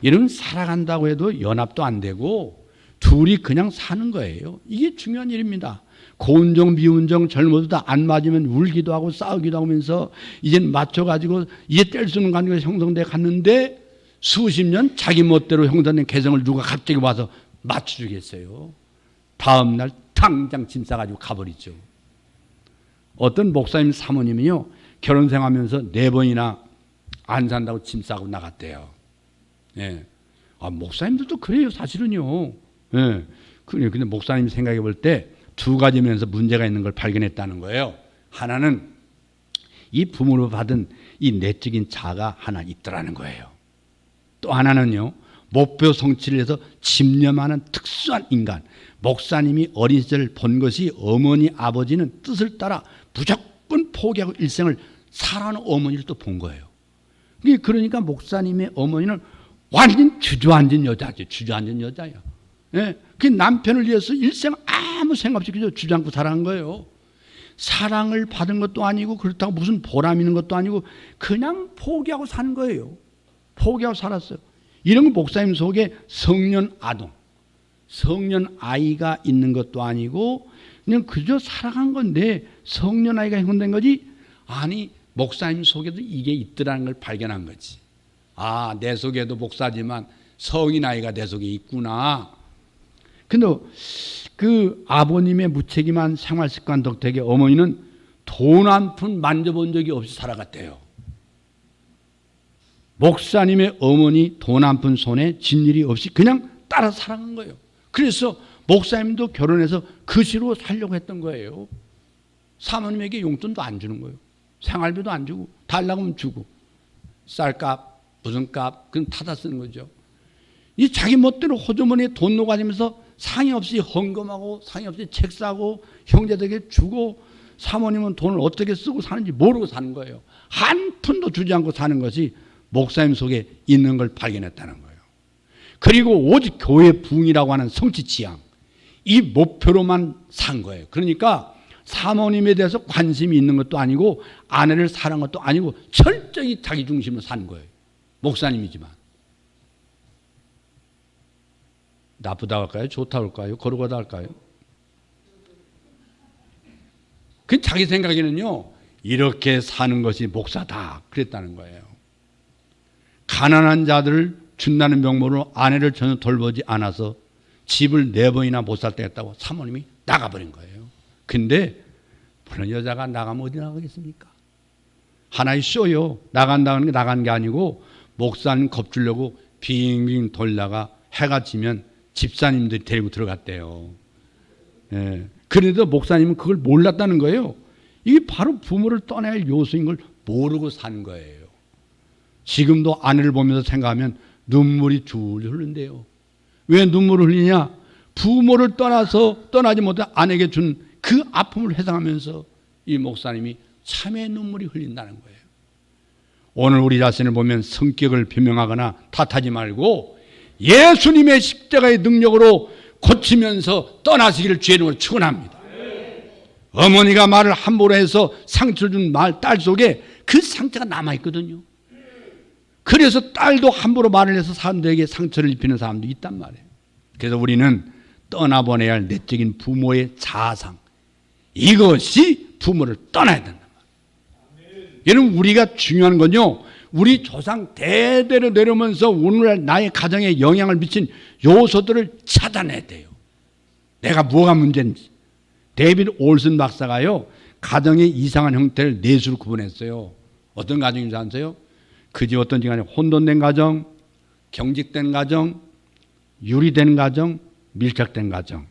A: 이러면 살아간다고 해도 연합도 안 되고 둘이 그냥 사는 거예요. 이게 중요한 일입니다. 고운정 미운정 젊어도 다 안 맞으면 울기도 하고 싸우기도 하면서 이젠 맞춰가지고 이제 뗄 수 없는 관계가 형성돼 갔는데 수십 년 자기 멋대로 형성된 개성을 누가 갑자기 와서 맞춰주겠어요. 다음 날 당장 짐 싸가지고 가버리죠. 어떤 목사님 사모님이요 결혼생하면서 4번이나 안 산다고 짐 싸고 나갔대요. 예. 목사님들도 그래요 사실은요. 예. 근데 목사님이 생각해 볼 때 2가지 면에서 문제가 있는 걸 발견했다는 거예요. 하나는 이 부모로 받은 이 내적인 자아가 하나 있더라는 거예요. 또 하나는요 목표 성취를 위해서 집념하는 특수한 인간. 목사님이 어린 시절 본 것이 어머니 아버지는 뜻을 따라 무조건 포기하고 일생을 살아가는 어머니를 또 본 거예요. 그러니까 목사님의 어머니는 완전 주저앉은 여자죠. 주저앉은 여자예요. 예. 그 남편을 위해서 일생 아무 생각 없이 그저 주저앉고 살아간 거예요. 사랑을 받은 것도 아니고 그렇다고 무슨 보람 있는 것도 아니고 그냥 포기하고 사는 거예요. 포기하고 살았어요. 이런 거 목사님 속에 성년 아동, 성년 아이가 있는 것도 아니고 그냥 그저 살아간 건데 성년 아이가 형성된 거지. 아니 목사님 속에도 이게 있더라는 걸 발견한 거지. 내 속에도 목사지만 성인 아이가 내 속에 있구나. 근데 그 아버님의 무책임한 생활 습관 덕택에 어머니는 돈 한 푼 만져본 적이 없이 살아갔대요. 목사님의 어머니 돈 한 푼 손에 쥔 일이 없이 그냥 따라 살아간 거예요. 그래서 목사님도 결혼해서 그 시로 살려고 했던 거예요. 사모님에게 용돈도 안 주는 거예요. 생활비도 안 주고 달라고 하면 주고 쌀값 무슨 값 그건 타다 쓰는 거죠. 이 자기 멋대로 호주머니에 돈 녹아지면서 상의 없이 헌금하고 상의 없이 책 사고 형제들에게 주고 사모님은 돈을 어떻게 쓰고 사는지 모르고 사는 거예요. 한 푼도 주지 않고 사는 것이 목사님 속에 있는 걸 발견했다는 거예요. 그리고 오직 교회 부흥이라고 하는 성취 지향 이 목표로만 산 거예요. 그러니까 사모님에 대해서 관심이 있는 것도 아니고 아내를 사랑한 것도 아니고 철저히 자기 중심으로 산 거예요. 목사님이지만. 나쁘다고 할까요? 좋다고 할까요? 거룩하다 할까요? 그 자기 생각에는요 이렇게 사는 것이 목사다 그랬다는 거예요. 가난한 자들을 준다는 명목으로 아내를 전혀 돌보지 않아서 집을 4번이나 못 살 때가 있다고 사모님이 나가버린 거예요. 근데 그런 여자가 나가면 어디 나가겠습니까? 하나의 쇼요. 나간다는 게 나간 게 아니고 목사님 겁주려고 빙빙 돌다가 해가 지면 집사님들이 데리고 들어갔대요. 예. 그런데도 목사님은 그걸 몰랐다는 거예요. 이게 바로 부모를 떠나야 할 요소인 걸 모르고 산 거예요. 지금도 아내를 보면서 생각하면 눈물이 줄줄 흐른대요. 왜 눈물을 흘리냐? 부모를 떠나지 못해 아내에게 준 그 아픔을 회상하면서 이 목사님이 참의 눈물이 흘린다는 거예요. 오늘 우리 자신을 보면 성격을 비명하거나 탓하지 말고 예수님의 십자가의 능력으로 고치면서 떠나시기를 주의 이름으로 축원합니다. 어머니가 말을 함부로 해서 상처를 준 딸 속에 그 상처가 남아있거든요. 그래서 딸도 함부로 말을 해서 사람들에게 상처를 입히는 사람도 있단 말이에요. 그래서 우리는 떠나보내야 할 내적인 부모의 자아상, 이것이 부모를 떠나야 된단 말이에요. 여러분, 우리가 중요한 건요, 우리 조상 대대로 내려오면서 오늘날 나의 가정에 영향을 미친 요소들을 찾아내야 돼요. 내가 뭐가 문제인지. 데이비드 올슨 박사가요, 가정의 이상한 형태를 네 수로 구분했어요. 어떤 가정인지 아세요? 그 집 어떤 집안에 혼돈된 가정, 경직된 가정, 유리된 가정, 밀착된 가정.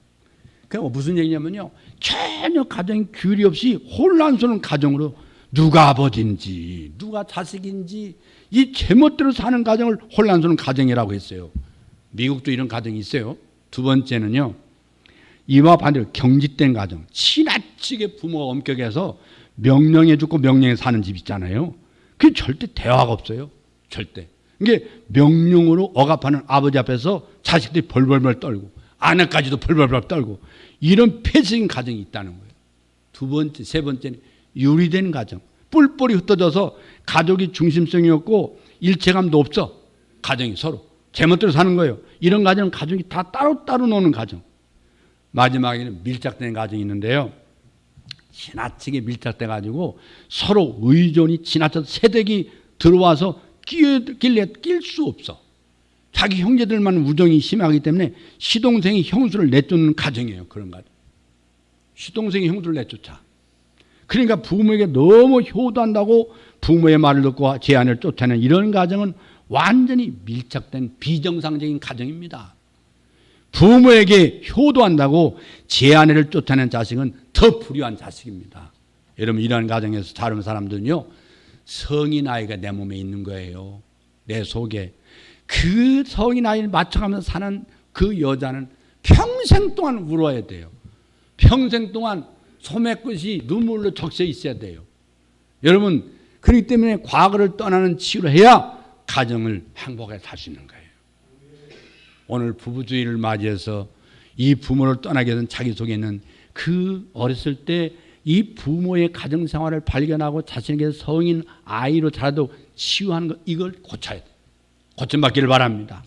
A: 그게 무슨 얘기냐면요, 전혀 가정에 규율이 없이 혼란스러운 가정으로 누가 아버지인지 누가 자식인지 이 제멋대로 사는 가정을 혼란스러운 가정이라고 했어요. 미국도 이런 가정이 있어요. 두 번째는요, 이와 반대로 경직된 가정, 지나치게 부모가 엄격해서 명령해 주고 명령해 사는 집 있잖아요. 그게 절대 대화가 없어요. 절대. 이게 명령으로 억압하는 아버지 앞에서 자식들이 벌벌벌 떨고 아내까지도 벌벌벌 떨고 이런 폐쇄적인 가정이 있다는 거예요. 두 번째, 세 번째는 유리된 가정. 뿔뿔이 흩어져서 가족이 중심성이 없고 일체감도 없어. 가정이 서로 제멋대로 사는 거예요. 이런 가정은 가족이 다 따로따로 노는 가정. 마지막에는 밀착된 가정이 있는데요, 지나치게 밀착돼 가지고 서로 의존이 지나쳐서 세대기 들어와서 끼길래 낄 수 없어. 자기 형제들만 우정이 심하기 때문에 시동생이 형수를 내쫓는 가정이에요. 그런 가정. 시동생이 형수를 내쫓아. 그러니까 부모에게 너무 효도한다고 부모의 말을 듣고 제 아내를 쫓아내는 이런 가정은 완전히 밀착된 비정상적인 가정입니다. 부모에게 효도한다고 제 아내를 쫓아내는 자식은 더 불효한 자식입니다. 여러분, 이런 가정에서 자라는 사람들은요, 성인 나이가 내 몸에 있는 거예요. 내 속에. 그 성인 나이를 맞춰가면서 사는 그 여자는 평생 동안 울어야 돼요. 평생 동안 소매끝이 눈물로 적셔 있어야 돼요. 여러분, 그렇기 때문에 과거를 떠나는 치유를 해야 가정을 행복하게 살 수 있는 거예요. 오늘 부부주의를 맞이해서 이 부모를 떠나게 된 자기 속에 있는 그 어렸을 때 이 부모의 가정생활을 발견하고 자신에게 성인 아이로 자라도 치유하는 것, 이걸 고쳐야 돼요. 고침받기를 바랍니다.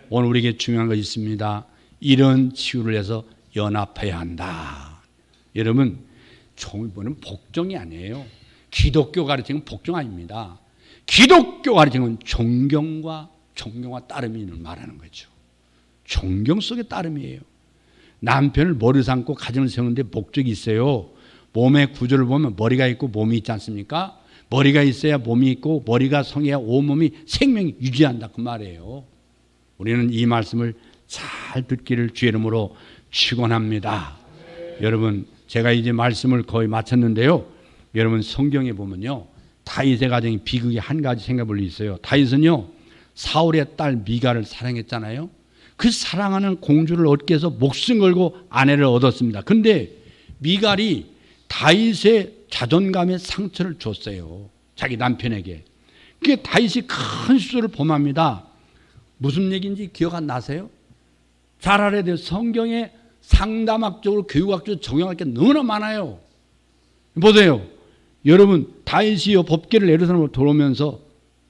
A: 오늘 우리에게 중요한 것이 있습니다. 이런 치유를 해서 연합해야 한다. 여러분, 종이보는 복종이 아니에요. 기독교 가르치는 복종 아닙니다. 기독교 가르치는 존경과 따름을 말하는 거죠. 존경 속의 따름이에요. 남편을 머리 삼고 가정을 세우는데 목적이 있어요. 몸의 구조를 보면 머리가 있고 몸이 있지 않습니까? 머리가 있어야 몸이 있고 머리가 성해야 온몸이 생명이 유지한다, 그 말이에요. 우리는 이 말씀을 잘 듣기를 주의 이름으로 축원합니다. 여러분, 제가 이제 말씀을 거의 마쳤는데요, 여러분 성경에 보면요, 다윗의 가정이 비극이 한 가지 생각해 볼 일 있어요. 다윗은요, 사울의 딸 미갈을 사랑했잖아요. 그 사랑하는 공주를 얻기 위해서 목숨 걸고 아내를 얻었습니다. 그런데 미갈이 다윗의 자존감에 상처를 줬어요. 자기 남편에게. 그게 다윗이 큰 수술을 범합니다. 무슨 얘기인지 기억 안 나세요? 잘 알아야 돼요. 성경에 상담학적으로 교육학적으로 적용할 게 너무나 많아요. 보세요. 여러분, 다윗이요, 법궤를 예루살렘으로 들어오면서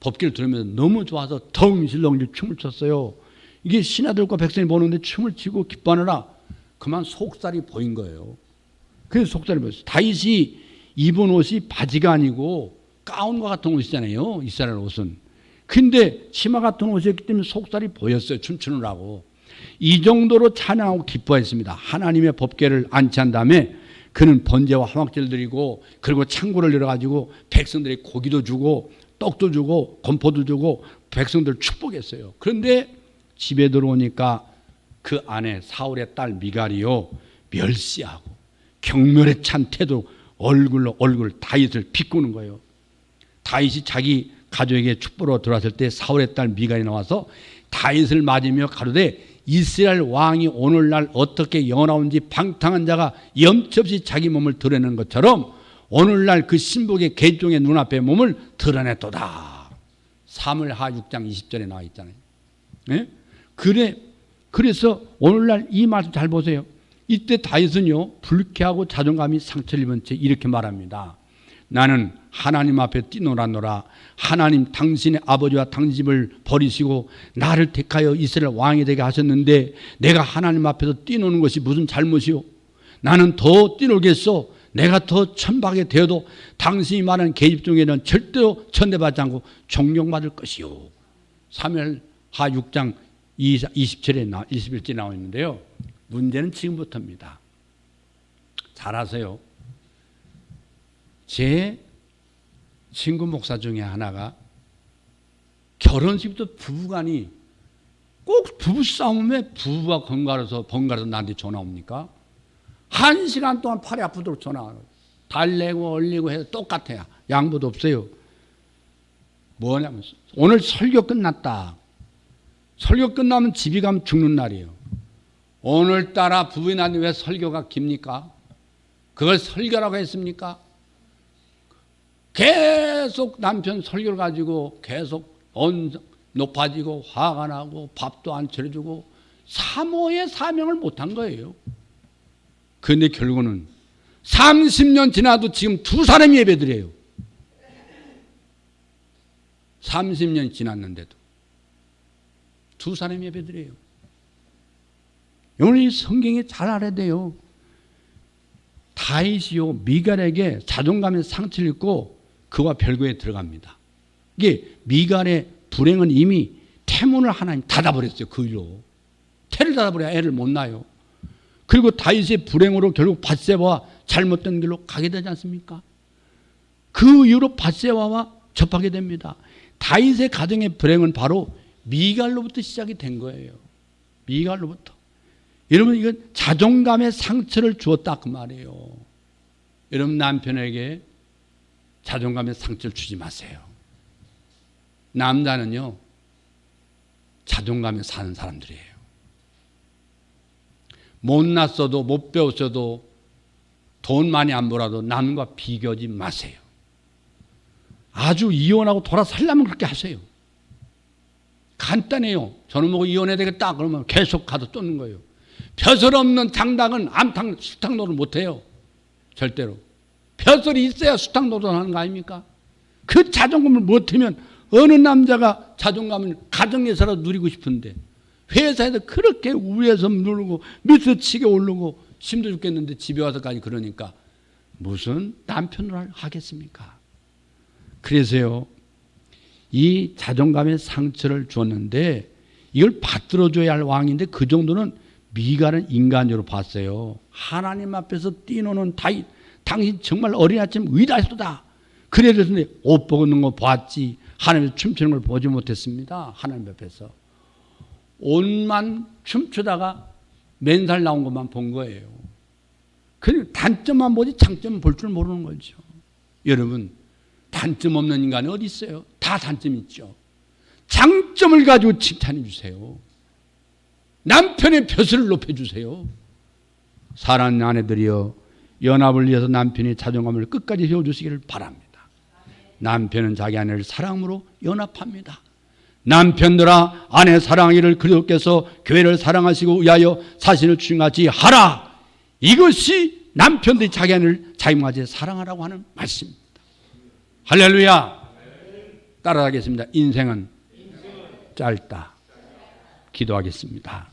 A: 법궤를 들으면서 너무 좋아서 덩실덩실 춤을 췄어요. 이게 신하들과 백성이 보는데 춤을 추고 기뻐하느라 그만 속살이 보인 거예요. 그래서 속살이 보였어요. 다윗이 입은 옷이 바지가 아니고 가운과 같은 옷이잖아요, 이스라엘 옷은. 근데 치마 같은 옷이었기 때문에 속살이 보였어요, 춤추느라고. 이 정도로 찬양하고 기뻐했습니다. 하나님의 법궤를 안치한 다음에 그는 번제와 화목제를 드리고, 그리고 창고를 열어가지고 백성들이 고기도 주고 떡도 주고 건포도 주고 백성들 축복했어요. 그런데 집에 들어오니까 그 아내 사울의 딸 미갈이요, 멸시하고 경멸에 찬 태도, 얼굴로 다윗을 비꼬는 거예요. 다윗이 자기 가족에게 축복으로 들어왔을 때 사울의 딸 미갈이 나와서 다윗을 맞으며 가로되 이스라엘 왕이 오늘날 어떻게 영원하온지 방탕한 자가 염치 없이 자기 몸을 드러내는 것처럼 오늘날 그 신복의 개종의 눈앞에 몸을 드러냈도다. 사무엘하 6장 20절에 나와 있잖아요. 네? 그래서 오늘날 이 말씀 잘 보세요. 이때 다윗은요, 불쾌하고 자존감이 상처를 입은 채 이렇게 말합니다. 나는 하나님 앞에 뛰놀았노라. 하나님 당신의 아버지와 당신 집을 버리시고 나를 택하여 이스라엘 왕이 되게 하셨는데 내가 하나님 앞에서 뛰노는 것이 무슨 잘못이요? 나는 더 뛰놀겠소. 내가 더 천박하게 되어도 당신이 말하는 계집 중에는 절대로 천대받지 않고 존경받을 것이요. 사무엘하 6장 21절에 나와 있는데요. 문제는 지금부터입니다. 잘 아세요. 제 친구 목사 중에 하나가 결혼식부터 부부간이 꼭 부부싸움에 부부가 번갈아서 나한테 전화 옵니까? 1시간 동안 팔이 아프도록 전화 달래고 얼리고 해서 똑같아요. 양보도 없어요. 뭐냐면 오늘 설교 끝났다. 설교 끝나면 집에 가면 죽는 날이에요. 오늘따라 부부이 나는데 왜 설교가 깁니까? 그걸 설교라고 했습니까? 계속 남편 설교를 가지고 계속 높아지고 화가 나고 밥도 안 차려주고 사모의 사명을 못한 거예요. 그런데 결국은 30년 지나도 지금 두 사람이 예배드려요. 30년 지났는데도 두 사람이 예배드려요. 오늘 이 성경에 잘 알아야 돼요. 다윗이요, 미갈에게 자존감의 상처를 입고 그와 별거에 들어갑니다. 이게 미갈의 불행은 이미 태문을 하나님 닫아버렸어요. 그 일로. 태를 닫아버려야 애를 못 낳아요. 그리고 다윗의 불행으로 결국 밧세바와 잘못된 길로 가게 되지 않습니까? 그 이후로 밧세바와 접하게 됩니다. 다윗의 가정의 불행은 바로 미갈로부터 시작이 된 거예요. 미갈로부터. 여러분, 이건 자존감의 상처를 주었다 그 말이에요. 여러분, 남편에게 자존감의 상처를 주지 마세요. 남자는요, 자존감에 사는 사람들이에요. 못났어도 못 배웠어도 돈 많이 안 벌어도 남과 비교하지 마세요. 아주 이혼하고 돌아서려면 그렇게 하세요. 간단해요. 저는 뭐 이혼해야 되겠다 그러면 계속 가서 쫓는 거예요. 벼슬 없는 장당은 암탕 수탕 노릇 못해요. 절대로. 벼슬이 있어야 수탕 노릇하는 거 아닙니까? 그 자존감을 못하면 어느 남자가 자존감을 가정에서라도 누리고 싶은데 회사에서 그렇게 위에서 누르고 밑에서 치게 오르고 힘들어 죽겠는데 집에 와서까지 그러니까 무슨 남편을 하겠습니까? 그래서요, 이 자존감의 상처를 줬는데 이걸 받들어줘야 할 왕인데 그 정도는 미갈은 인간적으로 봤어요. 하나님 앞에서 뛰노는 다윗, 당신 정말 어린아침 위대하시다. 그래서 옷 벗는 거 봤지 하나님 춤추는 걸 보지 못했습니다. 하나님 앞에서 옷만 춤추다가 맨살 나온 것만 본 거예요. 그 단점만 보지 장점은 볼 줄 모르는 거죠. 여러분, 단점 없는 인간이 어디 있어요? 다 단점 있죠. 장점을 가지고 칭찬해 주세요. 남편의 벼슬을 높여주세요. 사랑하는 아내들이여, 연합을 위해서 남편의 자존감을 끝까지 세워주시기를 바랍니다. 남편은 자기 아내를 사랑으로 연합합니다. 남편들아, 아내 사랑하기를 그리스도께서 교회를 사랑하시고 위하여 자신을 주님같이 하라. 이것이 남편들이 자기 아내를 자기같이 사랑하라고 하는 말씀입니다. 할렐루야. 따라하겠습니다. 인생은 짧다. 기도하겠습니다.